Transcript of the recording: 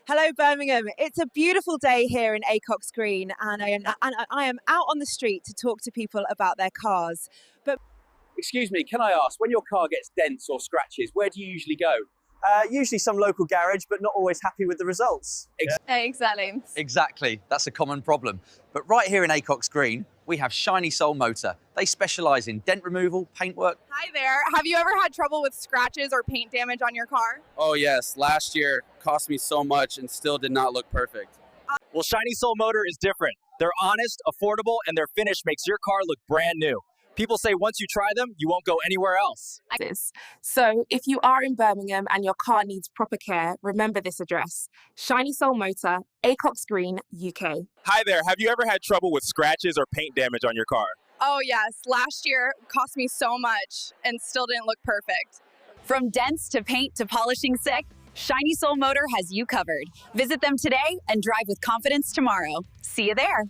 Hello, Birmingham. It's a beautiful day here in Acox Green, and I am out on the street to talk to people about their cars. But Excuse me, can I ask, when your car gets dents or scratches, where do you usually go? Usually some local garage, but not always happy with the results. Exactly. Exactly, that's a common problem. But right here in Acox Green, we have Shiny Soul Motor. They specialise in dent removal, paintwork. Hi there. Have you ever had trouble with scratches or paint damage on your car? Oh yes, last year cost me so much and still did not look perfect. Well, Shiny Soul Motor is different. They're honest, affordable, and their finish makes your car look brand new. People say once you try them, you won't go anywhere else. So if you are in Birmingham and your car needs proper care, remember this address: Shiny Soul Motor, Acox Green, UK. Hi there, have you ever had trouble with scratches or paint damage on your car? Oh yes, last year cost me so much and still didn't look perfect. From dents to paint to polishing sick, Shiny Soul Motor has you covered. Visit them today and drive with confidence tomorrow. See you there.